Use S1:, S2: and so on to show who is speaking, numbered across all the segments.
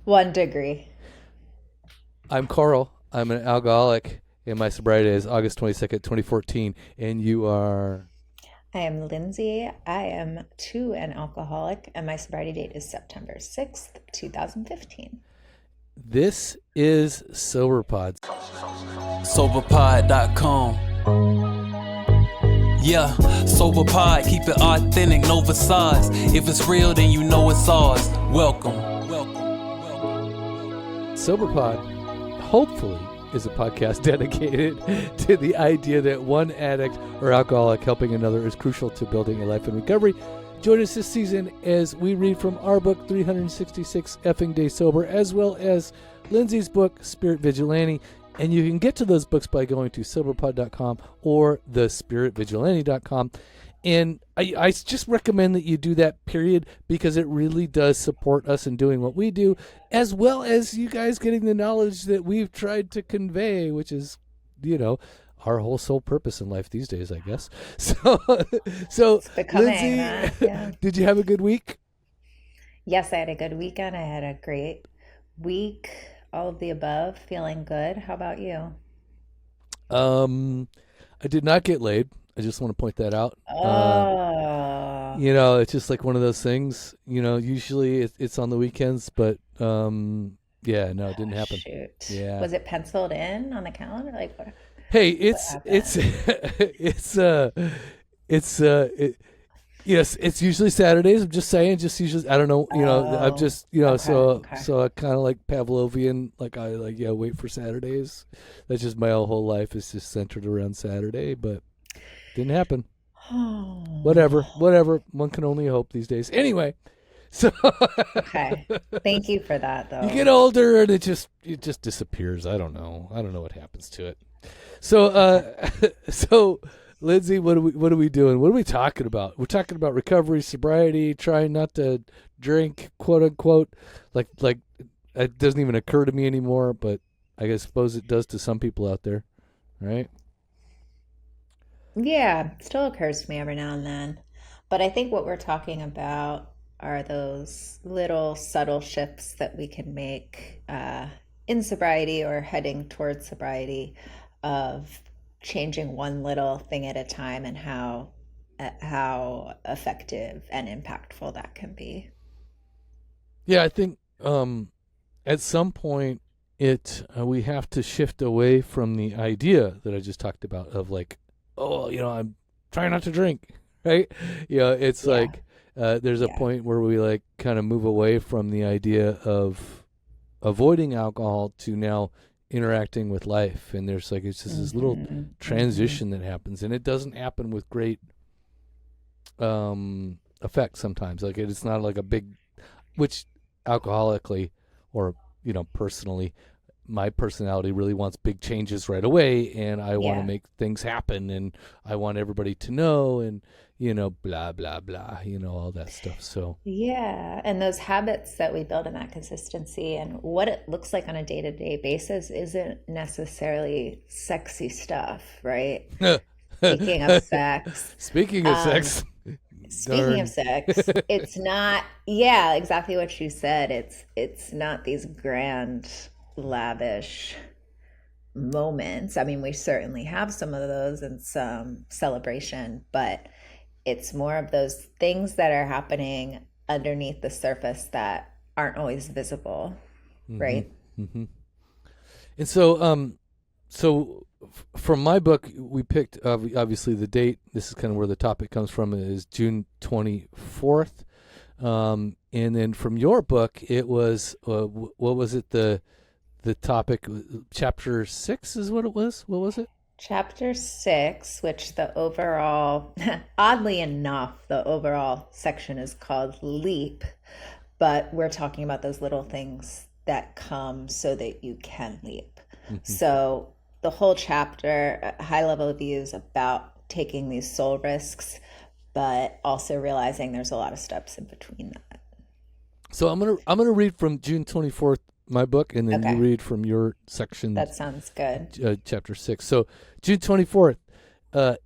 S1: 1 degree.
S2: I'm Carl. I'm an alcoholic, and my sobriety is August 22nd, 2014. And you are.
S1: I am Lindsay. I am too an alcoholic, and my sobriety date is September 6th, 2015.
S2: This is SoberPod.
S3: Soberpod.com. Yeah, SoberPod, keep it authentic, no facades. If it's real, then you know it's ours. Welcome.
S2: SoberPod, hopefully, is a podcast dedicated to the idea that one addict or alcoholic helping another is crucial to building a life in recovery. Join us this season as we read from our book, 366 Effing Day Sober, as well as Lindsay's book, Spirit Vigilante. And you can get to those books by going to soberpod.com or thespiritvigilante.com. And I just recommend that you do that, period, because it really does support us in doing what we do, as well as you guys getting the knowledge that we've tried to convey, which is, our whole sole purpose in life these days, I guess. So
S1: It's becoming
S2: Lindsay,
S1: that, yeah.
S2: did you have a good week?
S1: Yes, I had a good weekend. I had a great week. All of the above. Feeling good. How about you?
S2: I did not get laid. I just want to point that out.
S1: Oh,
S2: It's just like one of those things. Usually it's on the weekends, but yeah, no, it didn't happen.
S1: shoot.
S2: Yeah.
S1: Was it penciled in on the calendar? Like
S2: Hey,
S1: what
S2: it's
S1: happened?
S2: yes, it's usually Saturdays. I'm just saying, just usually. I don't know. I'm
S1: Oh,
S2: just
S1: okay, okay.
S2: so I kind of like Pavlovian. Like I wait for Saturdays. That's just my whole life is just centered around Saturday, but didn't happen. Whatever.
S1: Oh,
S2: One can only hope these days. Anyway, so
S1: okay. Thank you for that,
S2: you
S1: though.
S2: get older and it just disappears. I don't know. I don't know what happens to it. So so Lindsay, what are we doing? What are we talking about? We're talking about recovery, sobriety, trying not to drink, quote unquote. Like it doesn't even occur to me anymore, but I suppose it does to some people out there, right?
S1: Yeah, it still occurs to me every now and then. But I think what we're talking about are those little subtle shifts that we can make in sobriety or heading towards sobriety of changing one little thing at a time and how effective and impactful that can be.
S2: Yeah, I think at some point we have to shift away from the idea that I just talked about of like, oh, I'm trying not to drink, right? It's
S1: Yeah,
S2: like there's a
S1: yeah.
S2: point where we like kind of move away from the idea of avoiding alcohol to now interacting with life, and there's like it's just this little
S1: Mm-hmm, mm-hmm.
S2: transition that happens, and it doesn't happen with great effect sometimes. Like it's not like a big, which alcoholically or personally, my personality really wants big changes right away, and I want to
S1: Yeah.
S2: make things happen, and I want everybody to know, and blah blah blah, all that stuff. So
S1: Yeah, and those habits that we build in that consistency and what it looks like on a day-to-day basis isn't necessarily sexy stuff, right? Speaking of sex,
S2: speaking of
S1: um,
S2: sex,
S1: speaking of
S2: darn.
S1: sex, it's not, yeah, exactly what you said. It's not these grand, lavish moments. I mean, we certainly have some of those and some celebration, but it's more of those things that are happening underneath the surface that aren't always visible,
S2: hmm
S1: right?
S2: hmm And so from my book, we picked obviously the date. This is kind of where the topic comes from. Is June 24th, and then from your book, it was what was it the topic? Chapter 6 is what it was. What was it?
S1: Chapter 6, which the overall, oddly enough, the overall section is called Leap, but we're talking about those little things that come so that you can leap.
S2: hmm
S1: So the whole chapter, high level views about taking these soul risks, but also realizing there's a lot of steps in between that.
S2: So I'm gonna read from June 24th my book, and then you
S1: Okay,
S2: read from your section,
S1: that sounds good.
S2: chapter 6. So June 24th.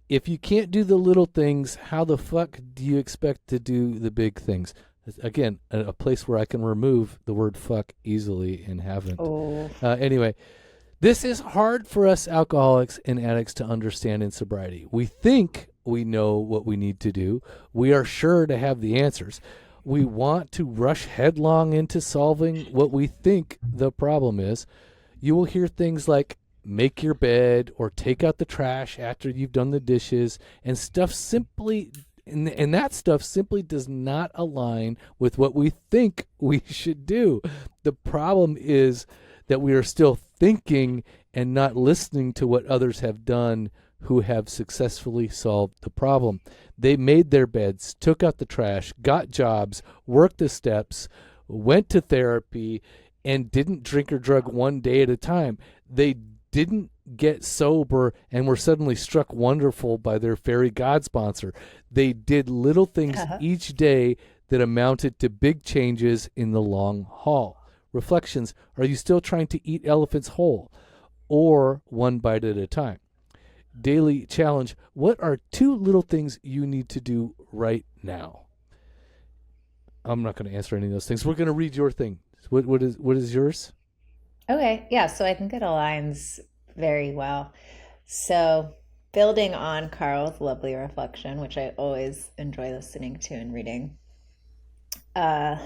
S2: If you can't do the little things, how the fuck do you expect to do the big things? Again, a place where I can remove the word fuck easily and haven't.
S1: Oh,
S2: Anyway, this is hard for us alcoholics and addicts to understand in sobriety. We think we know what we need to do. We are sure to have the answers. We want to rush headlong into solving what we think the problem is. You will hear things like make your bed or take out the trash after you've done the dishes, and stuff simply and that stuff simply does not align with what we think we should do. The problem is that we are still thinking and not listening to what others have done who have successfully solved the problem. They made their beds, took out the trash, got jobs, worked the steps, went to therapy, and didn't drink or drug one day at a time. They didn't get sober and were suddenly struck wonderful by their fairy god sponsor. They did little things each day that amounted to big changes in the long haul. Reflections: are you still trying to eat elephants whole or one bite at a time? Daily challenge: what are 2 little things you need to do right now? I'm not going to answer any of those things. We're going to read your thing. What is yours?
S1: okay. Yeah, so I think it aligns very well. So, building on Carl's lovely reflection, which I always enjoy listening to and reading, uh,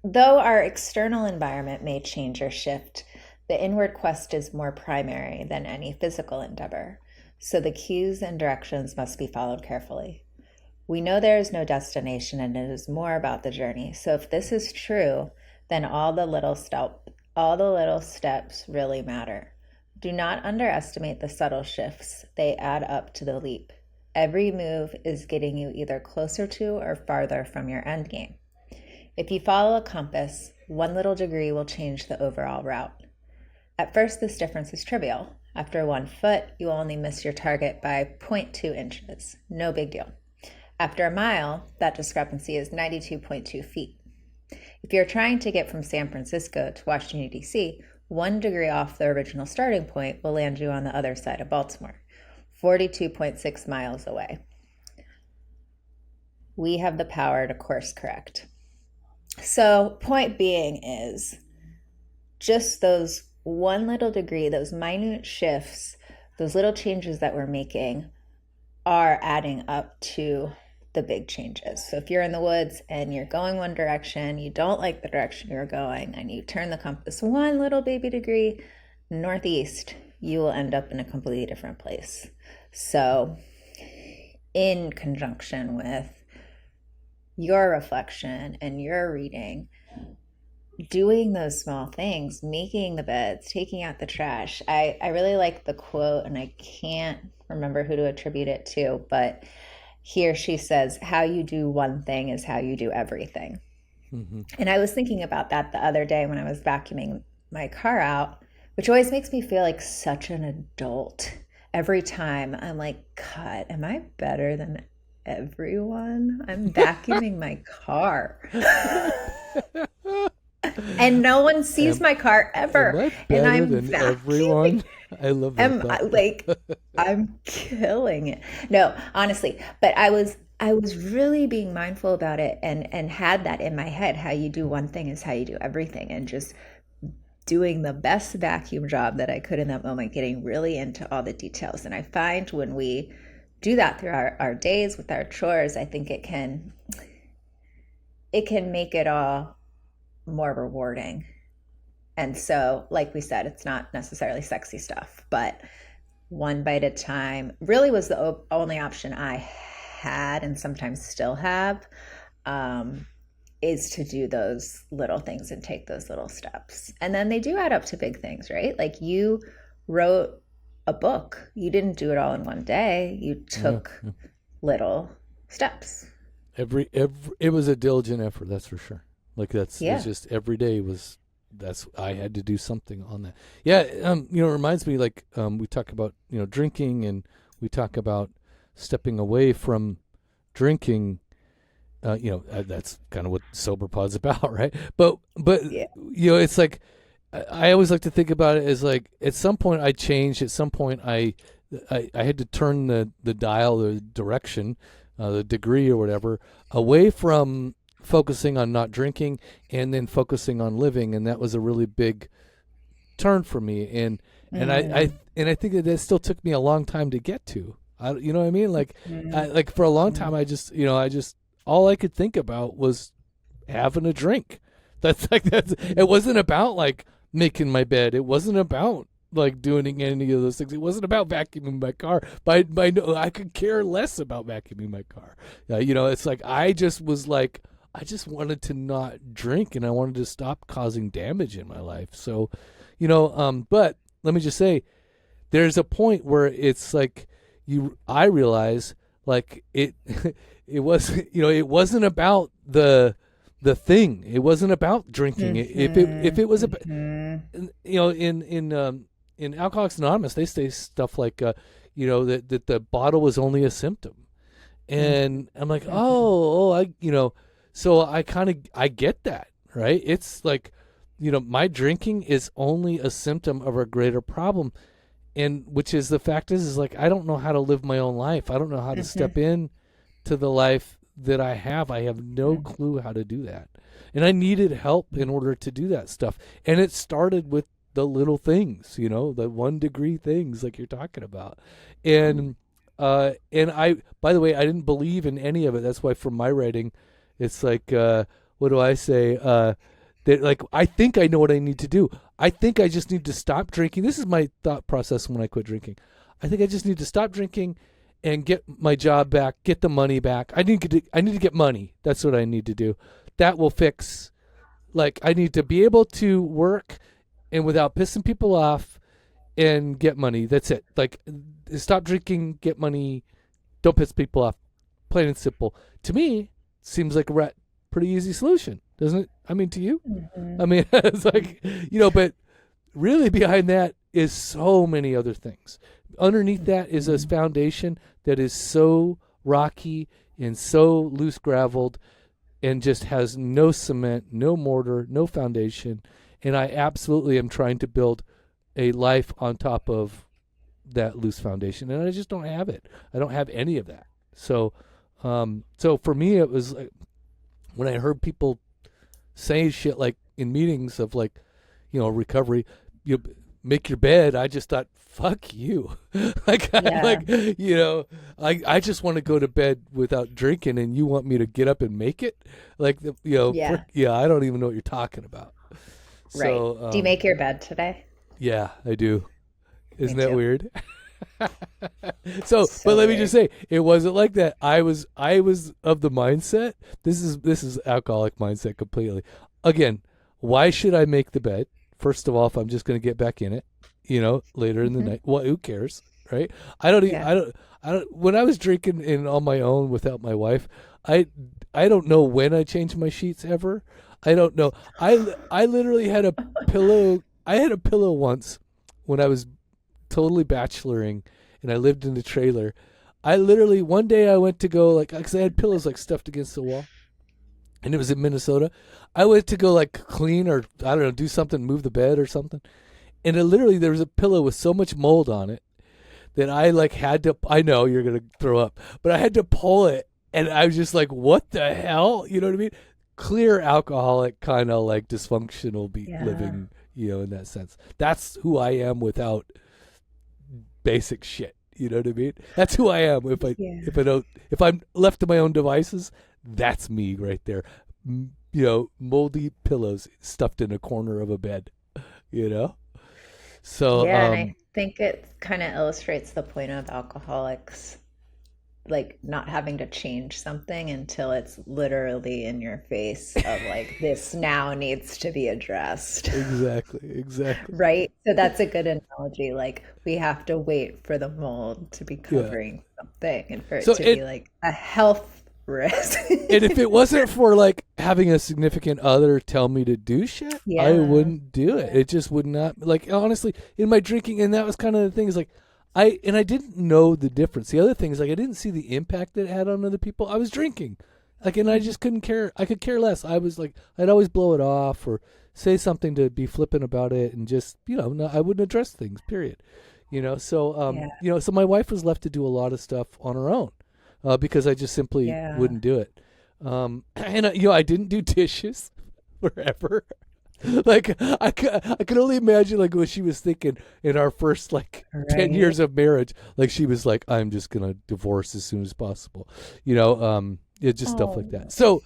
S1: though our external environment may change or shift, the inward quest is more primary than any physical endeavor. So the cues and directions must be followed carefully. We know there is no destination and it is more about the journey. So if this is true, then all the little steps really matter. Do not underestimate the subtle shifts. They add up to the leap. Every move is getting you either closer to or farther from your end game. If you follow a compass, 1 little degree will change the overall route. At first, this difference is trivial. After 1 foot, you will only miss your target by 0.2 inches. No big deal. After a mile, that discrepancy is 92.2 feet. If you're trying to get from San Francisco to Washington, D.C., 1 degree off the original starting point will land you on the other side of Baltimore, 42.6 miles away. We have the power to course correct. So, point being is just those 1 little degree, those minute shifts, those little changes that we're making are adding up to the big changes. So if you're in the woods and you're going one direction, you don't like the direction you're going, and you turn the compass 1 little baby degree northeast, you will end up in a completely different place. So in conjunction with your reflection and your reading, doing those small things, making the beds, taking out the trash. I really like the quote, and I can't remember who to attribute it to, but here she says, how you do one thing is how you do everything. Mm-hmm. And I was thinking about that the other day when I was vacuuming my car out, which always makes me feel like such an adult. Every time I'm like, God, am I better than everyone? I'm vacuuming my car. And no one sees my car ever. And I'm vacuuming.
S2: Everyone. I love that.
S1: I'm killing it. No, honestly, but I was really being mindful about it and had that in my head. How you do one thing is how you do everything, and just doing the best vacuum job that I could in that moment, getting really into all the details. And I find when we do that through our days with our chores, I think it can make it all more rewarding. And so, like we said, it's not necessarily sexy stuff, but 1 bite at a time really was the only option I had, and sometimes still have, is to do those little things and take those little steps. And then they do add up to big things, right? Like, you wrote a book. You didn't do it all in one day. You took little steps.
S2: It was a diligent effort, that's for sure. Like, it's just every day I had to do something on that. Yeah. It reminds me, like, we talk about, drinking, and we talk about stepping away from drinking. That's kind of what Sober Pod's about, right? But yeah. It's like, I always like to think about it as like, at some point I changed. At some point I had to turn the dial, the direction, the degree or whatever, away from focusing on not drinking and then focusing on living, and that was a really big turn for me. And I think that still took me a long time to get to. You know what I mean? Like for a long time, I just all I could think about was having a drink. It wasn't about like making my bed. It wasn't about like doing any of those things. It wasn't about vacuuming my car. I could care less about vacuuming my car. It's like I just wanted to not drink, and I wanted to stop causing damage in my life. So, but let me just say, there's a point where it's like I realize like it wasn't about the thing. It wasn't about drinking. If it was about, in Alcoholics Anonymous, they say stuff like, that the bottle was only a symptom, and I'm like, so I get that, right? It's like, my drinking is only a symptom of a greater problem, and which is the fact is like I don't know how to live my own life. I don't know how to step in to the life that I have. I have no clue how to do that. And I needed help in order to do that stuff. And it started with the little things, the 1 degree things like you're talking about. And I, by the way, I didn't believe in any of it. That's why for my writing, it's like, what do I say? That like, I think I know what I need to do. I think I just need to stop drinking. This is my thought process when I quit drinking. I think I just need to stop drinking and get my job back, get the money back. I need to get money. That's what I need to do. That will fix, like, I need to be able to work and without pissing people off and get money. That's it. Like, stop drinking, get money, don't piss people off. Plain and simple. To me, seems like a pretty easy solution, doesn't it? I mean, to you? I mean, it's like, but really behind that is so many other things. Underneath that is a foundation that is so rocky and so loose graveled and just has no cement, no mortar, no foundation. And I absolutely am trying to build a life on top of that loose foundation. And I just don't have it. I don't have any of that. So for me, it was like when I heard people say shit like in meetings of like, recovery, make your bed. I just thought, fuck you. I just want to go to bed without drinking, and you want me to get up and make it? Like, I don't even know what you're talking about.
S1: Right. So, do you make your bed today?
S2: Yeah, I do. Isn't that weird? So but let me just say, it wasn't like that. I was of the mindset. This is alcoholic mindset completely. Again, why should I make the bed? First of all, if I'm just going to get back in it, later in the night, well, who cares, right? I don't. When I was drinking in on my own without my wife, I don't know when I changed my sheets ever. I don't know. I literally had a pillow. I had a pillow once when I was totally bacheloring and I lived in the trailer. I literally one day I went to go because I had pillows like stuffed against the wall, and it was in Minnesota. I went to go like clean or I don't know, do something, move the bed or something, and there was a pillow with so much mold on it that I like had to. I know you're gonna throw up, but I had to pull it, and I was just like, "What the hell?" You know what I mean? Clear alcoholic kind of like dysfunctional living, in that sense. That's who I am without basic shit. You know what I mean? That's who I am. If I'm left to my own devices, that's me right there. Moldy pillows stuffed in a corner of a bed. So
S1: and I think it kind of illustrates the point of alcoholics, like not having to change something until it's literally in your face of like, this now needs to be addressed.
S2: Exactly.
S1: Right? So that's a good analogy. Like, we have to wait for the mold to be covering something and for it to be like a health risk.
S2: And if it wasn't for like having a significant other tell me to do shit, I wouldn't do it. It just would not, like, honestly, in my drinking, and that was kind of the thing, is like, I didn't know the difference. The other thing is like I didn't see the impact that it had on other people. I was drinking, like, and I just couldn't care. I could care less. I was like, I'd always blow it off or say something to be flippant about it, and just I wouldn't address things. Period. So so my wife was left to do a lot of stuff on her own because I just simply wouldn't do it. And I didn't do dishes forever. Like I could only imagine like what she was thinking in our first like 10
S1: Right.
S2: years of marriage. Like she was like, I'm just gonna divorce as soon as possible. It's just stuff like
S1: Oh.
S2: that. So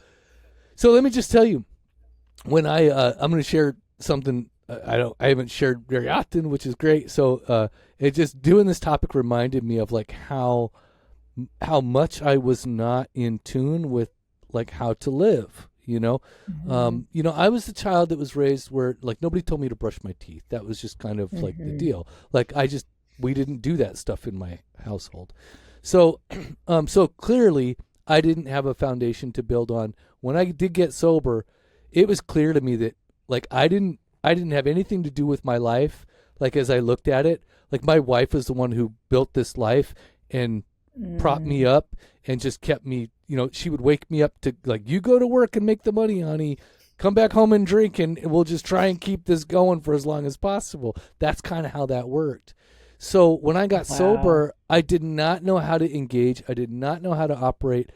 S2: let me just tell you, when I'm gonna share something I haven't shared very often, which is great. So it just doing this topic reminded me of like how much I was not in tune with like how to live.
S1: Mm-hmm.
S2: I was the child that was raised where like nobody told me to brush my teeth. That was just kind of like the
S1: Mm-hmm.
S2: deal. Like we didn't do that stuff in my household. So, so clearly I didn't have a foundation to build on. When I did get sober, it was clear to me that like I didn't have anything to do with my life. Like as I looked at it, like my wife was the one who built this life and propped me
S1: Mm.
S2: up and just kept me, she would wake me up to like, you go to work and make the money, honey. Come back home and drink and we'll just try and keep this going for as long as possible. That's kind of how that worked. So when I got
S1: Wow.
S2: sober, I did not know how to engage. I did not know how to operate.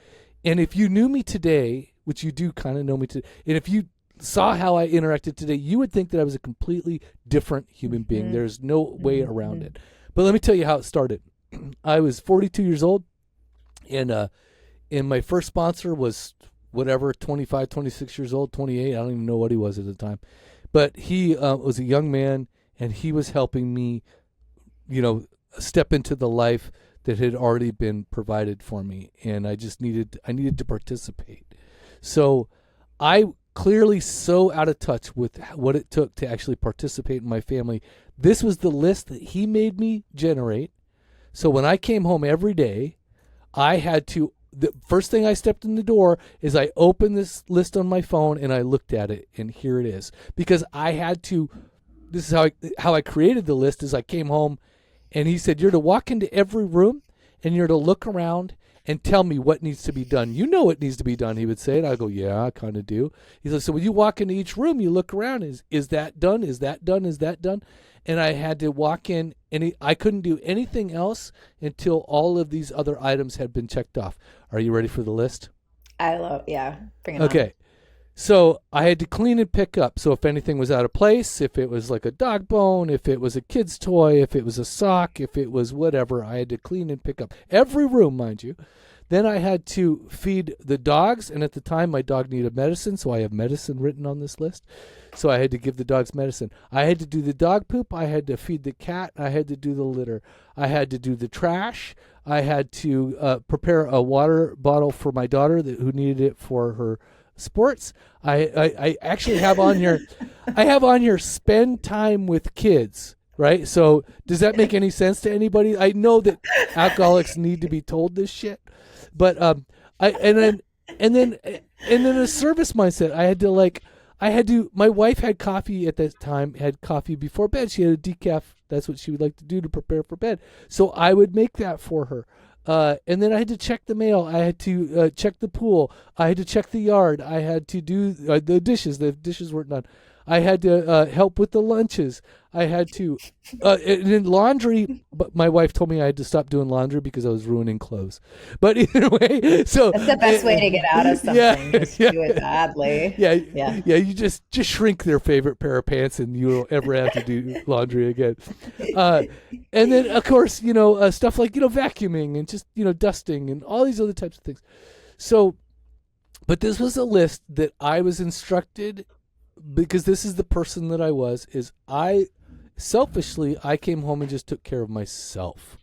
S2: And if you knew me today, which you do kind of know me today, and if you saw how I interacted today, you would think that I was a completely different human being.
S1: Mm-hmm.
S2: There's no way around
S1: Mm-hmm.
S2: it. But let me tell you how it started. I was 42 years old, and my first sponsor was whatever, 25, 26 years old, 28. I don't even know what he was at the time. But he was a young man, and he was helping me, step into the life that had already been provided for me, and I needed to participate. So I clearly so out of touch with what it took to actually participate in my family. This was the list that he made me generate. So when I came home every day, I had to. The first thing I stepped in the door is I opened this list on my phone and I looked at it, and here it is. Because I had to. This is how I created the list. Is I came home, and he said, "You're to walk into every room, and you're to look around and tell me what needs to be done. You know what needs to be done." He would say, and I go, "Yeah, I kind of do." He said, "So when you walk into each room, you look around. Is that done? Is that done? Is that done?" And I had to walk in, and I couldn't do anything else until all of these other items had been checked off. Are you ready for the list?
S1: Yeah, bring it on.
S2: Okay. So I had to clean and pick up. So if anything was out of place, if it was like a dog bone, if it was a kid's toy, if it was a sock, if it was whatever, I had to clean and pick up every room, mind you. Then I had to feed the dogs, and at the time my dog needed medicine, so I have medicine written on this list. So I had to give the dogs medicine. I had to do the dog poop. I had to feed the cat. I had to do the litter. I had to do the trash. I had to prepare a water bottle for my daughter who needed it for her sports. I actually have on here. I have on here spend time with kids. Right. So does that make any sense to anybody? I know that alcoholics need to be told this shit, but I and then a service mindset. My wife had coffee at that time, had coffee before bed. She had a decaf. That's what she would like to do to prepare for bed. So I would make that for her. And then I had to check the mail. I had to check the pool. I had to check the yard. I had to do the dishes. The dishes weren't done. I had to help with the lunches. I had to, and then laundry. But my wife told me I had to stop doing laundry because I was ruining clothes. But either way, so
S1: That's the best way to get out of something.
S2: yeah,
S1: Just
S2: yeah,
S1: do it badly.
S2: yeah,
S1: Yeah.
S2: yeah. You just shrink their favorite pair of pants, and you don't ever have to do laundry again. Uh, and then of course, stuff like vacuuming and just dusting and all these other types of things. So, but this was a list that I was instructed, because this is the person that I was. Is I selfishly I came home and just took care of myself.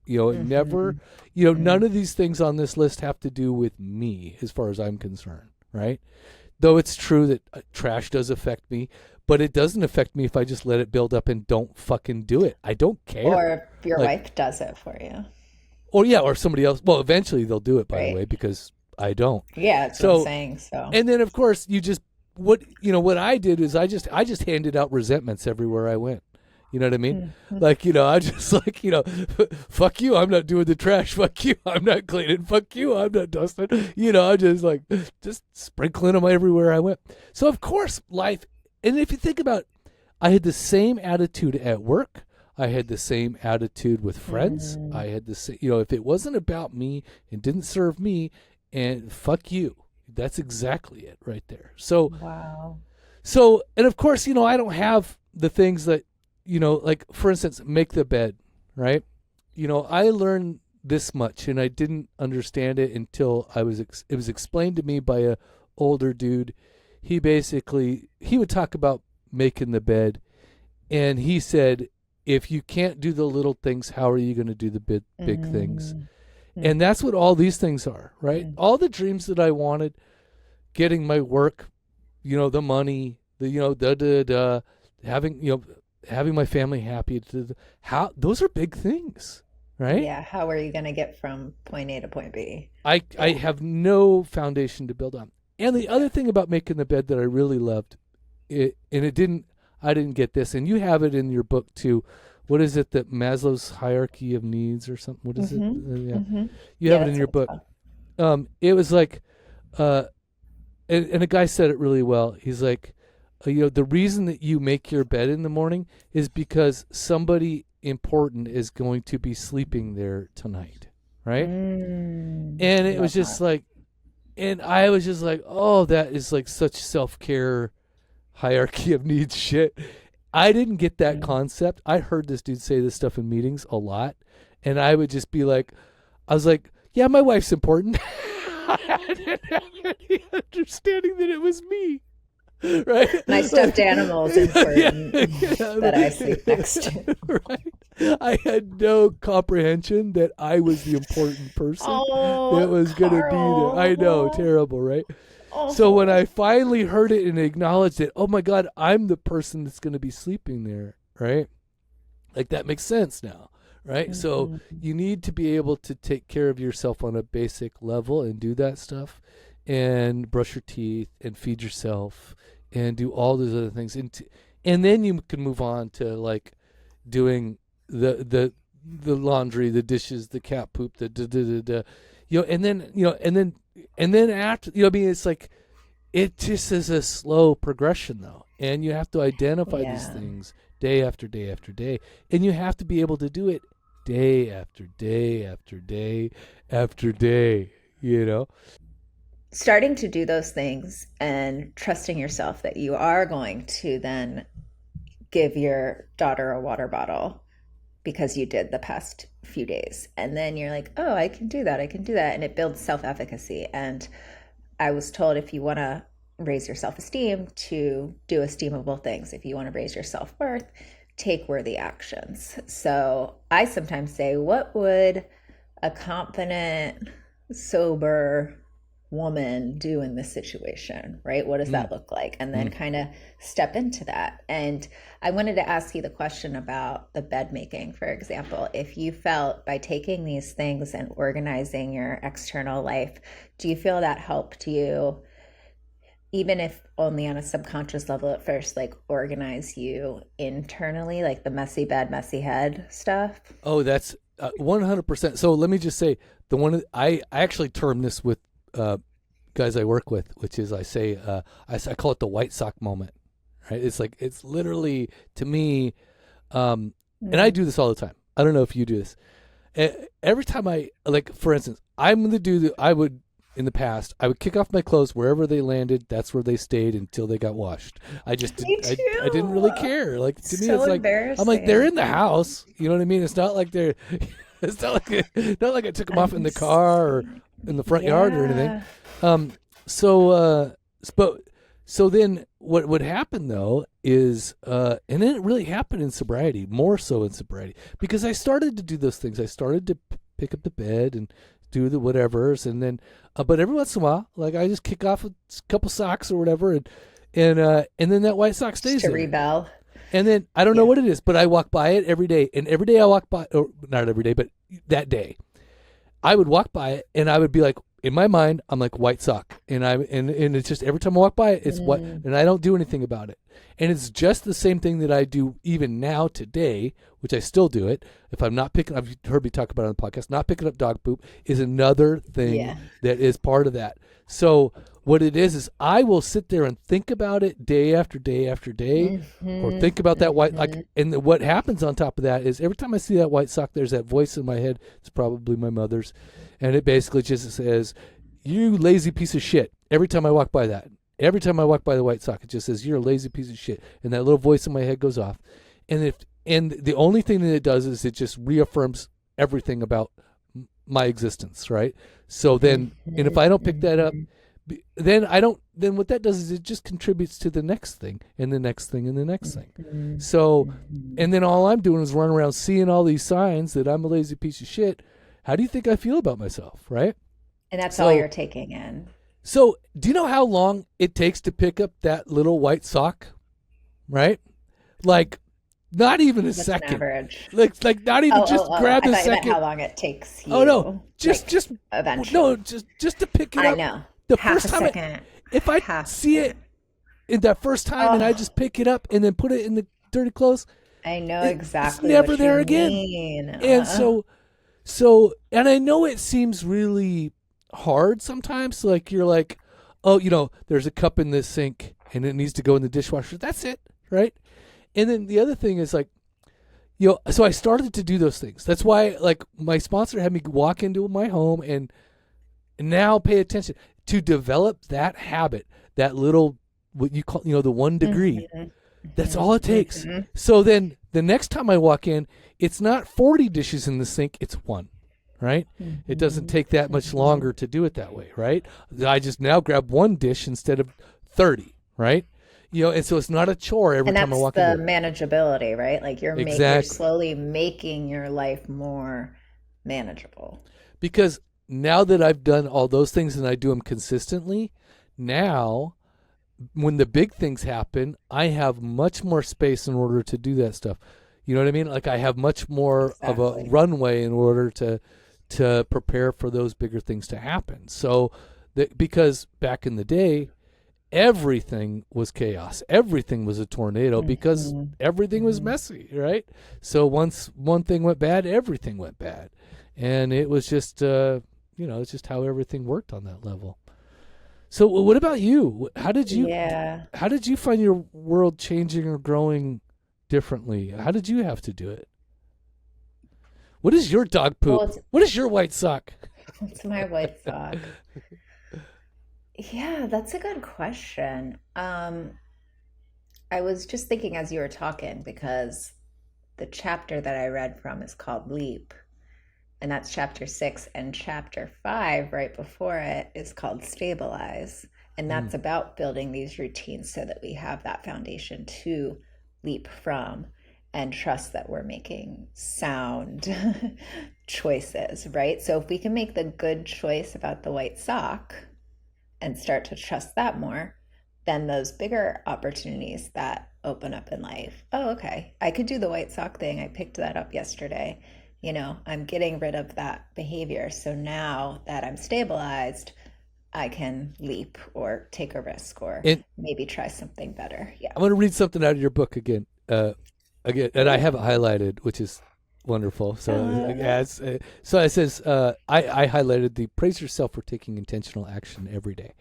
S2: It never,
S1: Mm-hmm.
S2: none of these things on this list have to do with me as far as I'm concerned, right? Though it's true that trash does affect me, but it doesn't affect me if I just let it build up and don't fucking do it. I don't care.
S1: Or if your
S2: Like,
S1: wife does it for you,
S2: or yeah, or somebody else. Well, eventually they'll do it, by the
S1: right?
S2: way, because I don't.
S1: Yeah, that's what I'm
S2: So,
S1: saying. So,
S2: and then of course you just what I did is I just handed out resentments everywhere I went. You know what I mean?
S1: Mhm.
S2: Like, I just like, fuck you, I'm not doing the trash. Fuck you, I'm not cleaning. Fuck you, I'm not dusting. I just like, just sprinkling them everywhere I went. So, of course, life, and if you think about it, I had the same attitude at work. I had the same attitude with friends.
S1: Mm.
S2: I had the same, if it wasn't about me and didn't serve me, and fuck you. That's exactly it right there. So,
S1: Wow.
S2: and of course, I don't have the things that, like for instance, make the bed, right? I learned this much, and I didn't understand it until it was explained to me by a older dude. He would talk about making the bed, and he said, if you can't do the little things, how are you going to do the big things? And that's what all these things are, right? All the dreams that I wanted, getting my work, the money, having my family happy, how those are big things, right?
S1: Yeah. How are you going to get from point A to point B?
S2: I have no foundation to build on. And the other thing about making the bed that I really loved, I didn't get this, and you have it in your book too. What is it, that Maslow's hierarchy of needs or something? What is it? Yeah. You have it in your book. It was like, and a guy said it really well. He's like, the reason that you make your bed in the morning is because somebody important is going to be sleeping there tonight, right? And it was just like, and I was just like, oh, that is like such self-care hierarchy of needs shit. I didn't get that concept. I heard this dude say this stuff in meetings a lot, and I would just be like, I was like, yeah, my wife's important. I didn't have any understanding that it was me. Right?
S1: My stuffed animal's important that I sleep next to.
S2: Right? I had no comprehension that I was the important person that was going to be there. I know, terrible, right? So when I finally heard it and acknowledged it, oh my God, I'm the person that's going to be sleeping there, right? Like that makes sense now, right? So you need to be able to take care of yourself on a basic level and do that stuff, and brush your teeth and feed yourself and do all those other things, and then you can move on to like doing the laundry, the dishes, the cat poop, and then after, I mean, it's like, it just is a slow progression though, and you have to identify these things day after day after day, and you have to be able to do it day after day after day after day,
S1: Starting to do those things and trusting yourself that you are going to then give your daughter a water bottle because you did the past few days. And then you're like, oh, I can do that. I can do that. And it builds self-efficacy. And I was told, if you want to raise your self-esteem, to do esteemable things. If you want to raise your self-worth, take worthy actions. So I sometimes say, what would a confident, sober woman do in this situation, right? What does that look like? And then kind of step into that. And I wanted to ask you the question about the bed making, for example. If you felt by taking these things and organizing your external life, do you feel that helped you, even if only on a subconscious level at first, like organize you internally, like the messy bed, messy head stuff?
S2: Oh, that's 100%. So let me just say, the one I actually term this with guys I work with, which is, I say, I call it the white sock moment, right? It's like, it's literally, to me, and I do this all the time. I don't know if you do this. Every time like, for instance, I'm going to do in the past, I would kick off my clothes wherever they landed. That's where they stayed until they got washed. I didn't really care. Like, to me, it's like, I'm like, they're in the house. You know what I mean? It's not like it's not like I took them off in the car or in the front yard or anything. So then what would happen though is, and then it really happened in sobriety, more so in sobriety, because I started to do those things. I started to pick up the bed and do the whatevers, and then, but every once in a while, like, I just kick off a couple socks or whatever, and then that white sock stays
S1: to
S2: there.
S1: rebel.
S2: And then I don't know what it is, but I walk by it every day, and every day I walk by, or not every day, but that day, I would walk by it, and I would be like, in my mind, I'm like, white sock, and it's just, every time I walk by it, it's white, and I don't do anything about it. And it's just the same thing that I do even now today, which I still do it. If I'm not picking, I've heard me talk about it on the podcast, not picking up dog poop is another thing that is part of that. So what it is I will sit there and think about it day after day after day, or think about that white, like, and what happens on top of that is, every time I see that white sock, there's that voice in my head. It's probably my mother's, and it basically just says, you lazy piece of shit. Every time I walk by that. Every time I walk by the white sock, it just says, you're a lazy piece of shit. And that little voice in my head goes off. And the only thing that it does is it just reaffirms everything about my existence, right? So then, and if I don't pick that up, then what that does is it just contributes to the next thing and the next thing and the next thing. So, and then all I'm doing is run around seeing all these signs that I'm a lazy piece of shit. How do you think I feel about myself, right?
S1: And that's all you're taking in.
S2: So do you know how long it takes to pick up that little white sock, right? Like, not even a second.
S1: Average.
S2: Like not even grab
S1: a
S2: second.
S1: You meant how long it takes you.
S2: Oh no, just
S1: eventually.
S2: No, just to pick it up.
S1: I know.
S2: The
S1: half
S2: first time,
S1: a second.
S2: If I see it in that first time and I just pick it up and then put it in the dirty clothes,
S1: I know exactly.
S2: It's never
S1: what
S2: there
S1: you
S2: again.
S1: mean.
S2: And so, and I know it seems really hard sometimes. Like you're like, oh, there's a cup in this sink and it needs to go in the dishwasher. That's it, right? And then the other thing is like, so I started to do those things. That's why like my sponsor had me walk into my home and now pay attention to develop that habit, that little, what you call, the 1 degree. That's all it takes. So then the next time I walk in, it's not 40 dishes in the sink, it's 1, right? It doesn't take that much longer to do it that way, right? I just now grab 1 dish instead of 30, right? And so it's not a chore every time I walk in.
S1: And that's the manageability, right? Like you're slowly making your life more manageable.
S2: Because now that I've done all those things and I do them consistently, now when the big things happen, I have much more space in order to do that stuff. You know what I mean? Like I have much more of a runway in order to prepare for those bigger things to happen. So because back in the day, everything was chaos. Everything was a tornado because everything was messy, right? So once one thing went bad, everything went bad. And it was just, it's just how everything worked on that level. So what about you? How did you find your world changing or growing differently? How did you have to do it? What is your dog poop?
S1: Well,
S2: what is your white sock?
S1: What's my white sock? Yeah, that's a good question. I was just thinking as you were talking, because the chapter that I read from is called Leap, and that's chapter 6, and chapter 5 right before it is called Stabilize. And that's about building these routines so that we have that foundation to leap from and trust that we're making sound choices, right? So if we can make the good choice about the white sock and start to trust that more, then those bigger opportunities that open up in life. Oh, okay, I could do the white sock thing. I picked that up yesterday. I'm getting rid of that behavior. So now that I'm stabilized, I can leap or take a risk or maybe try something better. Yeah.
S2: I'm going to read something out of your book again, and I have it highlighted, which is wonderful. So so it says, I highlighted the praise yourself for taking intentional action every day.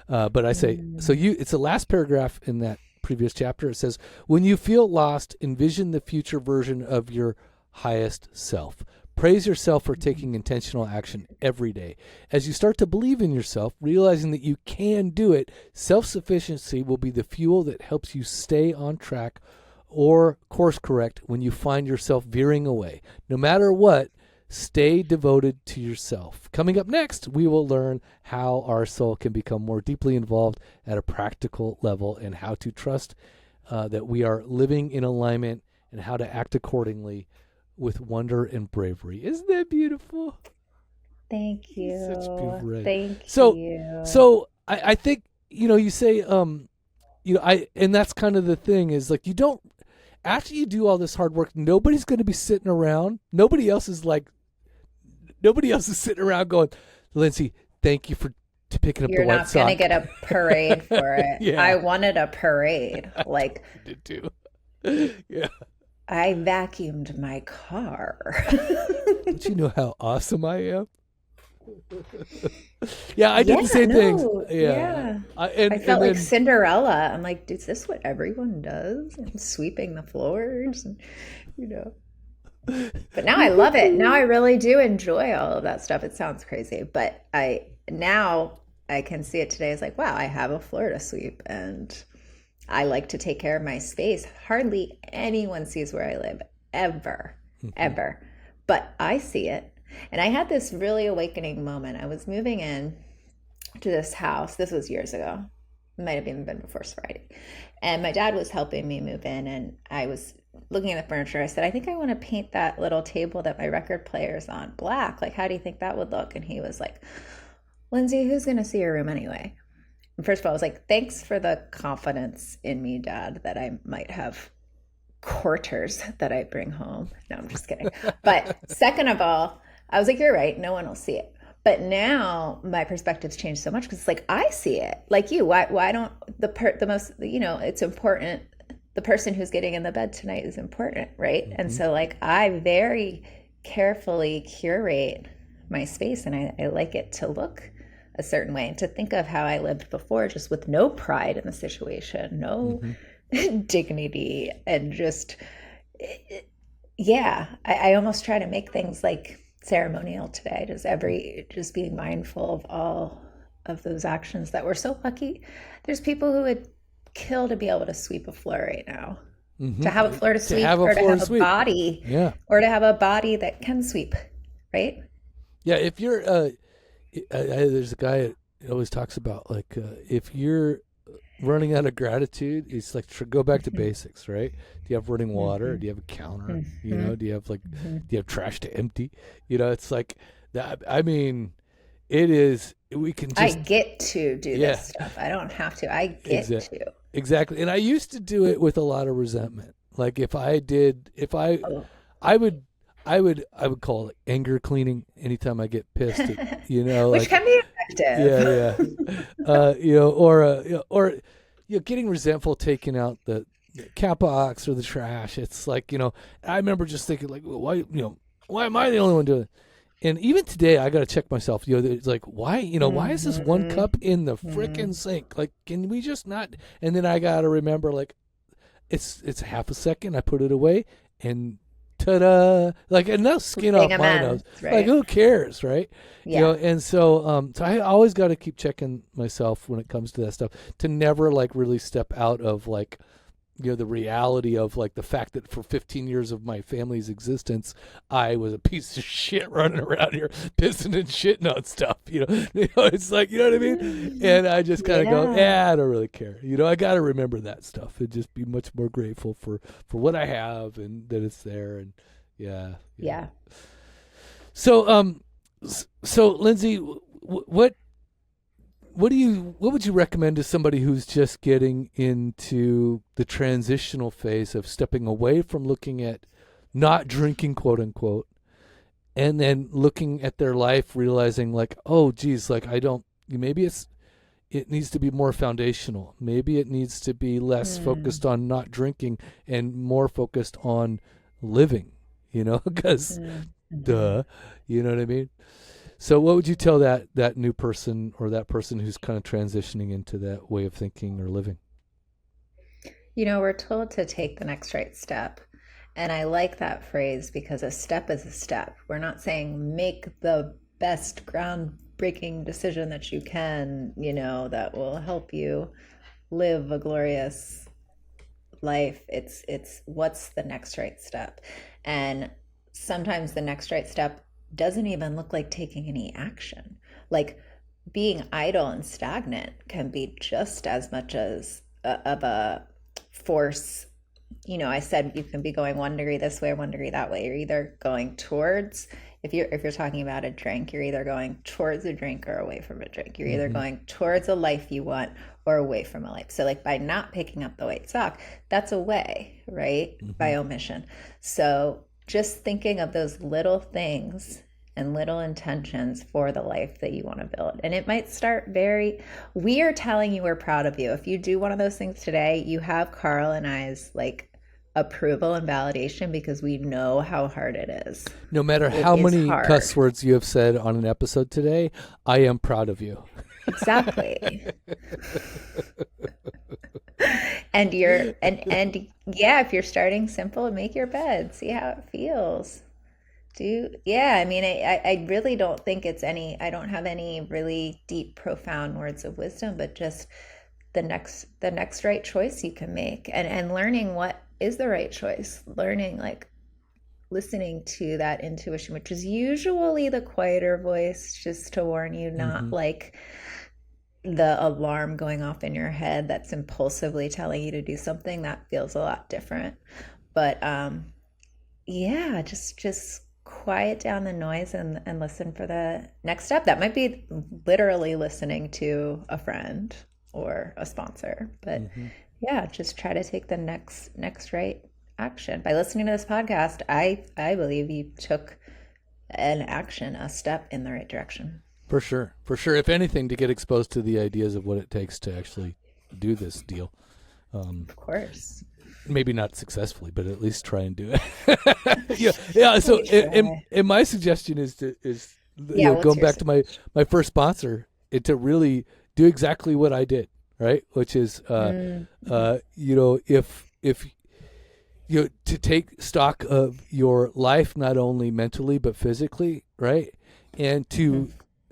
S2: But I say, it's the last paragraph in that previous chapter. It says, when you feel lost, envision the future version of your highest self. Praise yourself for taking intentional action every day. As you start to believe in yourself, realizing that you can do it, self-sufficiency will be the fuel that helps you stay on track or course correct when you find yourself veering away. No matter what, stay devoted to yourself. Coming up next, we will learn how our soul can become more deeply involved at a practical level and how to trust that we are living in alignment and how to act accordingly with wonder and bravery. Isn't that beautiful?
S1: Thank you.
S2: Such beautiful.
S1: Thank you.
S2: So I think, you say, and that's kind of the thing is like, after you do all this hard work, nobody's going to be sitting around. Nobody else is sitting around going, Lindsey, thank you for picking up the white sock.
S1: You're not going to get a parade for it.
S2: Yeah.
S1: I wanted a parade.
S2: I did too. Yeah.
S1: I vacuumed my car.
S2: Don't you know how awesome I am? Yeah, I did the same things. Yeah.
S1: I felt like Cinderella. I'm like, is this what everyone does? I'm sweeping the floors, But now I love it. Now I really do enjoy all of that stuff. It sounds crazy, but I now I can see it today as like, wow, I have a floor to sweep and I like to take care of my space. Hardly anyone sees where I live, ever, ever. But I see it. And I had this really awakening moment. I was moving in to this house. This was years ago. It might have even been before sobriety. And my dad was helping me move in, and I was looking at the furniture. I said, I think I want to paint that little table that my record player's on black. Like, how do you think that would look? And he was like, Lindsay, who's going to see your room anyway? And first of all, I was like, thanks for the confidence in me, Dad, that I might have quarters that I bring home. No, I'm just kidding. But second of all, I was like, you're right. No one will see it. But now my perspective's changed so much because it's like, I see it like you. Why don't the most, it's important. The person who's getting in the bed tonight is important. Right. And so like, I very carefully curate my space, and I like it to look a certain way, and to think of how I lived before, just with no pride in the situation, no dignity, and just, I almost try to make things like ceremonial today, just being mindful of all of those actions that we're so lucky. There's people who would kill to be able to sweep a floor right now, to have a floor to sweep, or to have a body, or to have a body that can sweep, right?
S2: Yeah, if you're, there's a guy that always talks about like if you're running out of gratitude, it's like go back to basics, right? Do you have running water? Do you have a counter? Do you have do you have trash to empty? It's like that. I mean, it is. We can. I
S1: get to do this stuff. I don't have to. I get to.
S2: Exactly. And I used to do it with a lot of resentment. Like I would call it anger cleaning anytime I get pissed at,
S1: which can be effective.
S2: Or getting resentful, taking out the cat box or the trash. It's like, I remember just thinking like, well, why am I the only one doing it? And even today, I got to check myself. It's like, why is this one cup in the frickin' sink? Like, can we just not? And then I got to remember, like, it's half a second. I put it away, and ta-da! Like enough skin off my nose. Right? Like, who cares, right?
S1: Yeah.
S2: And so I always got to keep checking myself when it comes to that stuff, to never like really step out of like, the reality of like the fact that for 15 years of my family's existence, I was a piece of shit running around here pissing and shitting on stuff. It's like, you know what I mean? And I just kind of go, I don't really care. I got to remember that stuff and just be much more grateful for what I have and that it's there. And yeah. So, so Lindsey, what would you recommend to somebody who's just getting into the transitional phase of stepping away from looking at not drinking, quote unquote, and then looking at their life, realizing like, oh geez, like maybe it needs to be more foundational. Maybe it needs to be less focused on not drinking and more focused on living, because duh, you know what I mean? So what would you tell that new person, or that person who's kind of transitioning into that way of thinking or living?
S1: We're told to take the next right step. And I like that phrase because a step is a step. We're not saying make the best groundbreaking decision that you can, that will help you live a glorious life. It's what's the next right step. And sometimes the next right step doesn't even look like taking any action. Like being idle and stagnant can be just as much as of a force. I said you can be going 1 degree this way or 1 degree that way. You're either going towards, if you're talking about a drink, you're either going towards a drink or away from a drink. You're either going towards a life you want or away from a life. So like by not picking up the white sock, that's away, right? By omission. So just thinking of those little things and little intentions for the life that you want to build. And it might start we are telling you we're proud of you. If you do one of those things today, you have Carl and I's like approval and validation, because we know how hard it is. No matter how many cuss words you have said on an episode today, I am proud of you. Exactly. And if you're starting simple, make your bed, see how it feels. Yeah, I mean, I really don't think I don't have any really deep, profound words of wisdom, but just the next right choice you can make, and learning what is the right choice, learning, like, listening to that intuition, which is usually the quieter voice, just to warn you, not
S2: Mm-hmm.
S1: like the alarm going off in your head that's impulsively telling you to do something. That feels a lot different. But yeah, just quiet down the noise and listen for the next step. That might be literally listening to a friend or a sponsor, but
S2: Mm-hmm.
S1: yeah, just try to take the next right action. By listening to this podcast, I believe you took an action, a step in the right direction.
S2: For sure. For sure. If anything, to get exposed to the ideas of what it takes to actually do this deal.
S1: Of course.
S2: Maybe not successfully, but at least try and do it. Yeah. Yeah. So,
S1: We try.
S2: and my suggestion is
S1: Yeah, what's
S2: going
S1: your
S2: back to my first sponsor, to really do exactly what I did, right? Which is, if to take stock of your life, not only mentally but physically, right? And to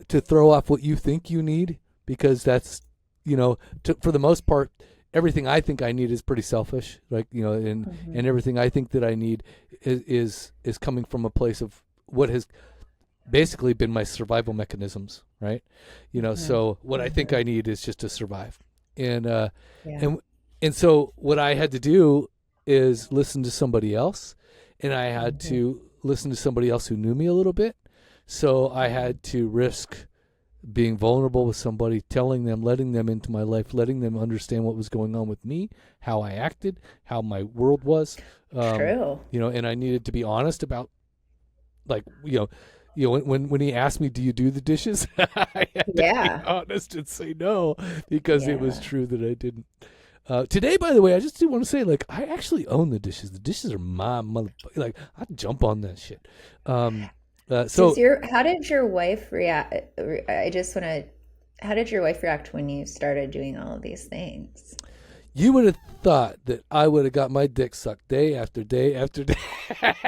S2: throw off what you think you need, because that's, for the most part, everything I think I need is pretty selfish, like, and everything I think that I need is coming from a place of what has basically been my survival mechanisms, right? So what I think I need is just to survive, and
S1: Yeah.
S2: and so what I had to do is listen to somebody else, and I had to listen to somebody else who knew me a little bit. So I had to risk being vulnerable with somebody, telling them, letting them into my life, letting them understand what was going on with me, how I acted, how my world was.
S1: True.
S2: And I needed to be honest about, like, when he asked me, "Do you do the dishes?" I had to be
S1: Yeah.
S2: honest and say no, because it was
S1: Yeah.
S2: true that I didn't. Today, by the way, I just do want to say, like, I actually own the dishes. The dishes are my motherfucker. Like, I jump on that shit. So
S1: How did your wife react? I just want to, how did your wife react when you started doing all of these things?
S2: you would have thought that I would have got my dick sucked day after day after day. But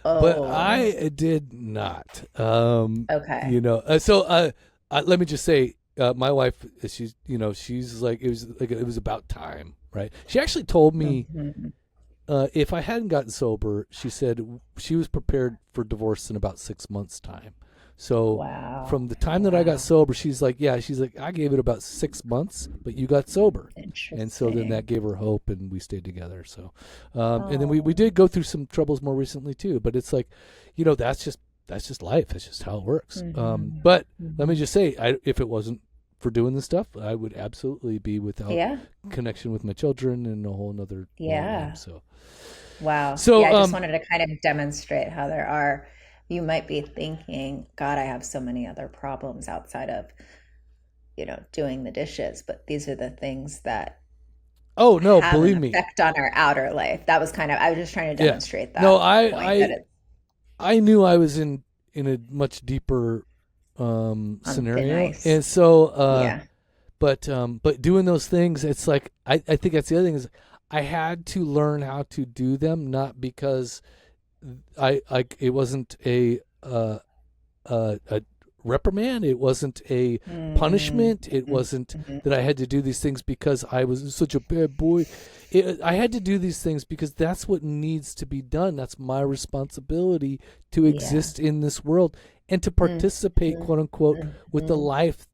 S1: Oh,
S2: I did not.
S1: okay.
S2: Let me just say, my wife, she's like, it was about time, right? She actually told me,
S1: Mhm.
S2: if I hadn't gotten sober, she said she was prepared for divorce in about 6 months' time. So
S1: Wow.
S2: from the time that I got
S1: Wow.
S2: sober, she's like, I gave it about 6 months, but you got sober. And so then that
S1: Interesting.
S2: gave her hope, and we stayed together. So, and then we
S1: Oh.
S2: did go through some troubles more recently too. But it's like, that's just life. That's just how it works.
S1: Hmm.
S2: But let me
S1: Hmm.
S2: just say, if it wasn't for doing this stuff, I would absolutely be without
S1: Yeah.
S2: connection with my children and a whole nother ballgame.
S1: Yeah.
S2: So,
S1: Wow.
S2: so
S1: Yeah, I just wanted to kind of demonstrate how you might be thinking, God, I have so many other problems outside of, doing the dishes, but these are the things that
S2: oh no,
S1: have an
S2: believe me,
S1: effect on our outer life. That was kind of, I was just trying to
S2: yeah,
S1: demonstrate
S2: no,
S1: that point, that it's
S2: I knew I was in a much deeper
S1: on thin
S2: scenario,
S1: ice.
S2: and so
S1: Yeah.
S2: but doing those things, it's like, I think that's the other thing, is I had to learn how to do them, not because it wasn't a reprimand, it wasn't a punishment, it
S1: Mm-hmm.
S2: wasn't
S1: Hmm.
S2: that I had to do these things because I was such a bad boy. I had to do these things because that's what needs to be done. That's my responsibility to
S1: Yeah.
S2: exist in this world and to participate,
S1: Mm-hmm.
S2: quote unquote, with the
S1: Hmm.
S2: life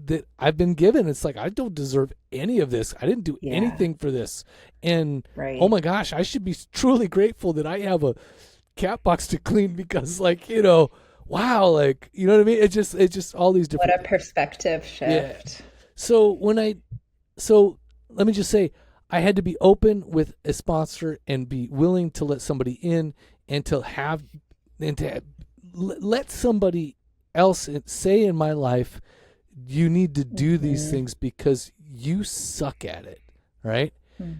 S2: that I've been given. It's like, I don't deserve any of this. I didn't do
S1: Yeah.
S2: anything for this. And oh
S1: Right.
S2: my gosh, I should be truly grateful that I have a cat box to clean, because, like, wow, like, you know what I mean? It's just all these
S1: What
S2: different
S1: a
S2: things.
S1: perspective
S2: Yeah.
S1: shift.
S2: So so let me just say, I had to be open with a sponsor and be willing to let somebody in, and to let somebody else say in my life, you need to do these
S1: Hmm.
S2: things because you suck at it, right?
S1: Hmm.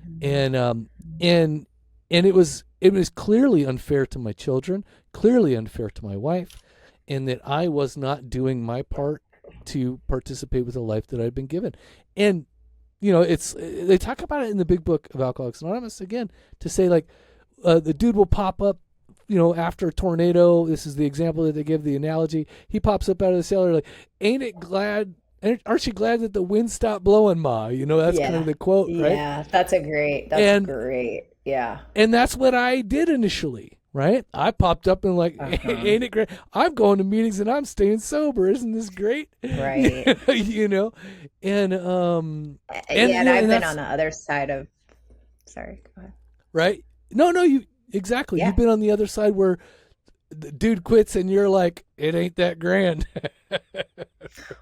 S2: And it was clearly unfair to my children, clearly unfair to my wife, and that I was not doing my part to participate with the life that I'd been given. And it's they talk about it in the big book of Alcoholics Anonymous, again, to say, like, the dude will pop up after a tornado, this is the example that they give, the analogy. He pops up out of the cellar like, aren't you glad that the wind stopped blowing, Ma? That's kind of
S1: Yeah.
S2: the quote, right?
S1: Yeah. That's
S2: And
S1: great. Yeah.
S2: and that's what I did initially, right? I popped up and like,
S1: Uh-huh.
S2: ain't it great? I'm going to meetings and I'm staying sober. Isn't this great?
S1: Right.
S2: you know, and
S1: Yeah. And
S2: and
S1: I've been
S2: that's
S1: on the other side of, sorry, go ahead.
S2: right. No, you exactly. You've
S1: Yeah.
S2: been on the other side where the dude quits and you're like, it ain't that grand.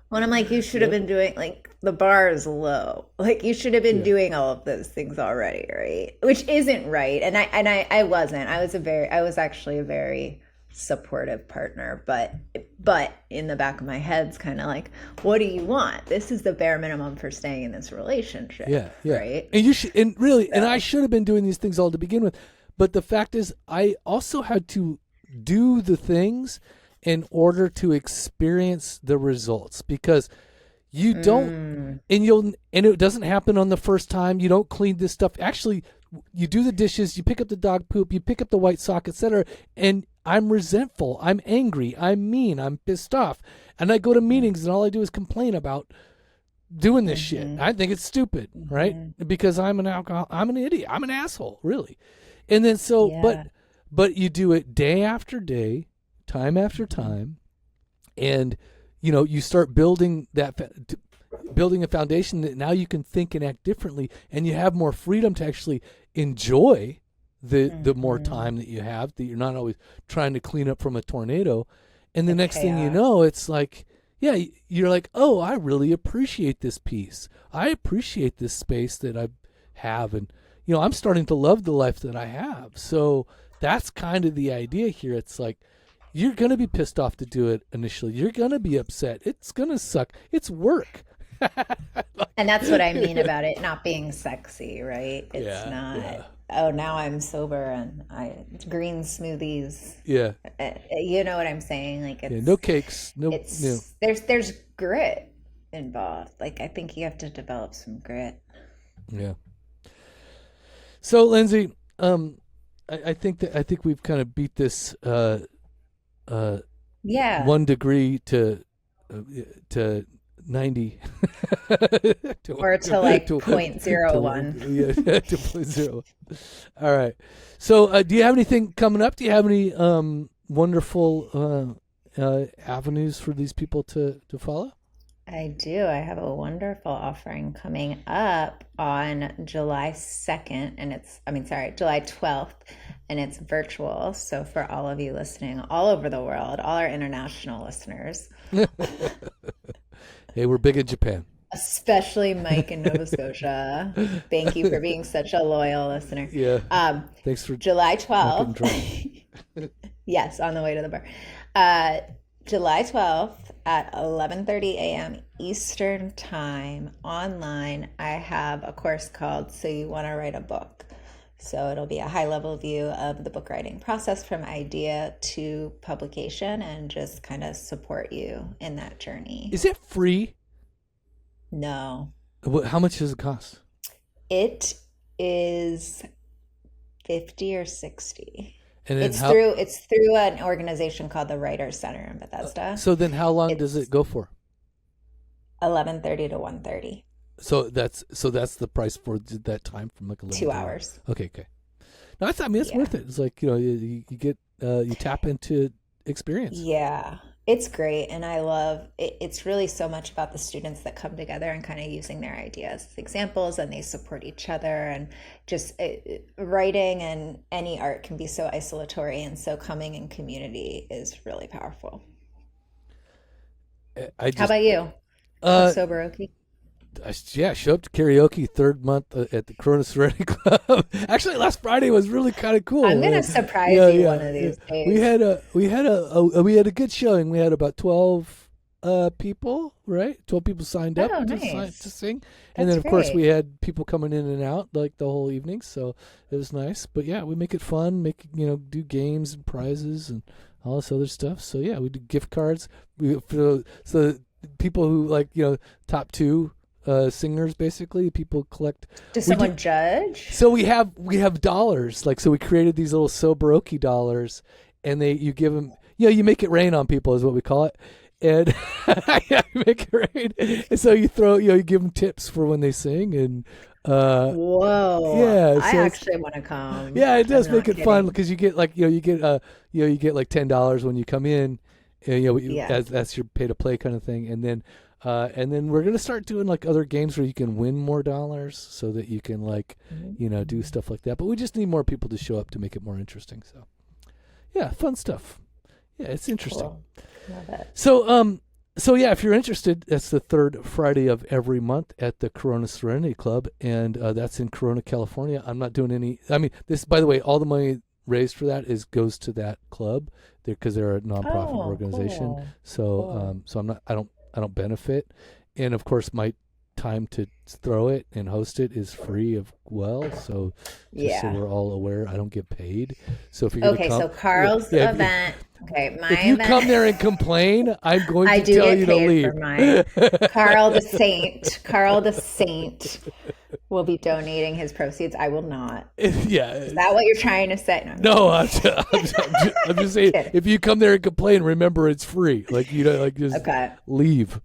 S1: When I'm like, you should have
S2: Yep.
S1: been doing, like, the bar is low. Like, you should have been
S2: Yeah.
S1: doing all of those things already, right? Which isn't right. And I wasn't. I was actually a very supportive partner, but in the back of my head's kind of like, what do you want? This is the bare minimum for staying in this relationship,
S2: Yeah, yeah.
S1: right?
S2: And you should, and really, and I
S1: So,
S2: should have been doing these things all to begin with. But the fact is, I also had to do the things in order to experience the results because you don't,
S1: mm,
S2: and it doesn't happen on the first time. You don't clean this stuff. Actually, you do the dishes, you pick up the dog poop, you pick up the white sock, etc. And I'm resentful, I'm angry, I'm mean, I'm pissed off, and I go to meetings and all I do is complain about doing this shit.
S1: mhm,
S2: I think it's stupid, right?
S1: mhm.
S2: Because I'm I'm an idiot, I'm an asshole, really. And then so,
S1: Yeah.
S2: but you do it day after day, time after
S1: Mhm.
S2: time, and you start building building a foundation that now you can think and act differently, and you have more freedom to actually enjoy the more
S1: Mhm.
S2: time that you have, that you're not always trying to clean up from a tornado. And the
S1: The
S2: next thing you
S1: chaos.
S2: know, it's like, yeah, you're like, oh, I really appreciate this piece, I appreciate this space that I have, and I'm starting to love the life that I have. So that's kind of the idea here. It's like, you're going to be pissed off to do it initially. You're going to be upset. It's going to suck. It's work.
S1: And that's what I mean about it not being sexy, right? It's
S2: Yeah,
S1: not,
S2: yeah,
S1: oh, now I'm sober and I green smoothies.
S2: yeah,
S1: You know what I'm saying? Like
S2: yeah. No cakes. No,
S1: there's grit involved. Like I think you have to develop some grit.
S2: yeah. So, Lindsay, I think we've kind of beat this
S1: Yeah.
S2: 1 degree to 90
S1: Or to like point zero
S2: to
S1: one.
S2: yeah, to point zero. All right. So, do you have anything coming up? Do you have any wonderful avenues for these people to follow?
S1: I do. I have a wonderful offering coming up on July 2nd, and July 12th, and it's virtual. So for all of you listening all over the world, all our international listeners,
S2: Hey, we're big in Japan.
S1: especially Mike in Nova Scotia, thank you for being such a loyal listener.
S2: Yeah.
S1: Um,
S2: Thanks for
S1: July
S2: not getting
S1: 12th,
S2: drunk.
S1: yes, on the way to the bar. Uh, July 12th at 11:30 a.m. Eastern Time online, I have a course called So You Want to Write a Book. So it'll be a high level view of the book writing process from idea to publication and just kind of support you in that journey.
S2: Is it free?
S1: No,
S2: How much does it cost?
S1: it is 50 or 60.
S2: And then
S1: It's through an organization called the Writers Center in Bethesda.
S2: So then how long does
S1: It's
S2: it go for?
S1: 11:30 to 1:30.
S2: So that's the price for that time from like 11
S1: 2
S2: to 1.
S1: hours.
S2: Okay. No, I mean it's
S1: Yeah.
S2: worth it. It's like you get you tap into experience.
S1: Yeah. It's great. And I love it. It's really so much about the students that come together and kind of using their ideas as examples, and they support each other. And just writing and any art can be so isolatory. And so coming in community is really powerful.
S2: I
S1: How
S2: just
S1: about you?
S2: uh
S1: Sober Okie?
S2: yeah, show up to karaoke third month at the Corona Serenity Club. Actually, last Friday was really kind of cool.
S1: I'm gonna surprise
S2: Yeah,
S1: you
S2: yeah,
S1: one of
S2: yeah.
S1: these
S2: We
S1: days.
S2: had a good showing. We had about 12 people, right? 12 people signed up
S1: Oh,
S2: to
S1: nice.
S2: sing, and
S1: That's
S2: then of course we
S1: great.
S2: had people coming in and out like the whole evening. So it was nice. But yeah, we make it fun. Do games and prizes and all this other stuff. So yeah, we do gift cards. So people who top two singers, basically. People collect.
S1: Does someone judge?
S2: So we have dollars. Like, so we created these little Soberoki dollars, and you give them, you make it rain on people is what we call it. And yeah, you make it rain. And so you give them tips for when they sing, and
S1: whoa,
S2: yeah,
S1: I
S2: so
S1: actually want to come.
S2: Yeah, it does make it
S1: kidding.
S2: fun because you get like you get like $10 when you come in, that's your pay to play kind of thing, and then we're gonna start doing like other games where you can win more dollars so that you can like do stuff like that. But we just need more people to show up to make it more interesting. So yeah, fun stuff. Yeah, it's interesting.
S1: Cool. Love it.
S2: So yeah, if you're interested, that's the third Friday of every month at the Corona Serenity Club, and that's in Corona, California. I'm not doing any. I mean, this, by the way, all the money raised for that goes to that club, because they're a nonprofit organization.
S1: Cool.
S2: So so I'm not. I don't benefit, and of course my time to throw it and host it is free so so we're all aware, I don't get paid. So if you're gonna come,
S1: so Carl's event.
S2: If you come there and complain, I'm going to tell you to leave.
S1: For mine. Carl the Saint will be donating his proceeds. I will not.
S2: Yeah.
S1: Is that what you're trying to say?
S2: No, I'm just saying. If you come there and complain, remember it's free. Like just leave.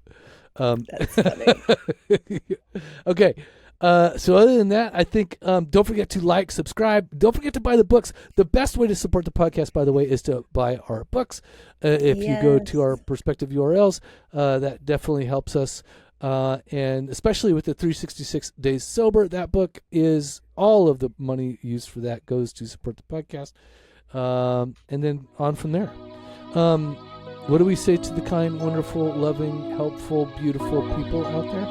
S1: That's funny.
S2: Okay. So other than that, I think don't forget to like, subscribe. Don't forget to buy the books. The best way to support the podcast, by the way, is to buy our books. If you go to our respective URLs, that definitely helps us. And especially with the 366 Days Sober, that book is all of the money used for that goes to support the podcast. And then on from there. What do we say to the kind, wonderful, loving, helpful, beautiful people out there?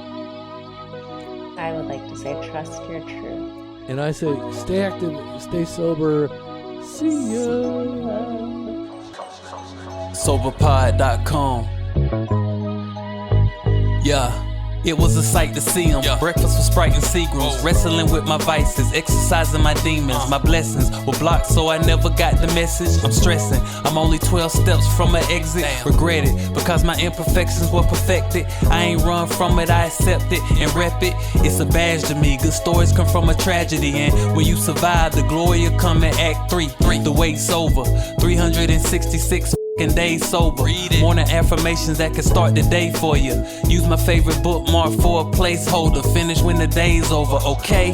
S1: I would like to say, trust your truth.
S2: And I say, stay active, stay sober. See ya.
S3: Soberpod.com. Yeah. It was a sight to see him. Breakfast with Sprite and Seagrams. Wrestling with my vices, exercising my demons. My blessings were blocked, so I never got the message. I'm stressing, I'm only 12 steps from an exit. Regret it, because my imperfections were perfected. I ain't run from it, I accept it and rep it. It's a badge to me, good stories come from a tragedy. And when you survive, the glory will come in Act 3. The wait's over, 366 days sober. Morning affirmations that can start the day for you. Use my favorite bookmark for a placeholder. Finish when the day's over. Okay.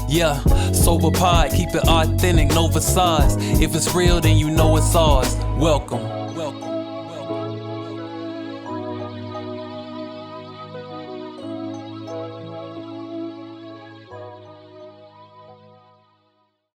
S3: Yeah, sober pod, keep it authentic, no facades. If it's real, then you know it's ours. Welcome.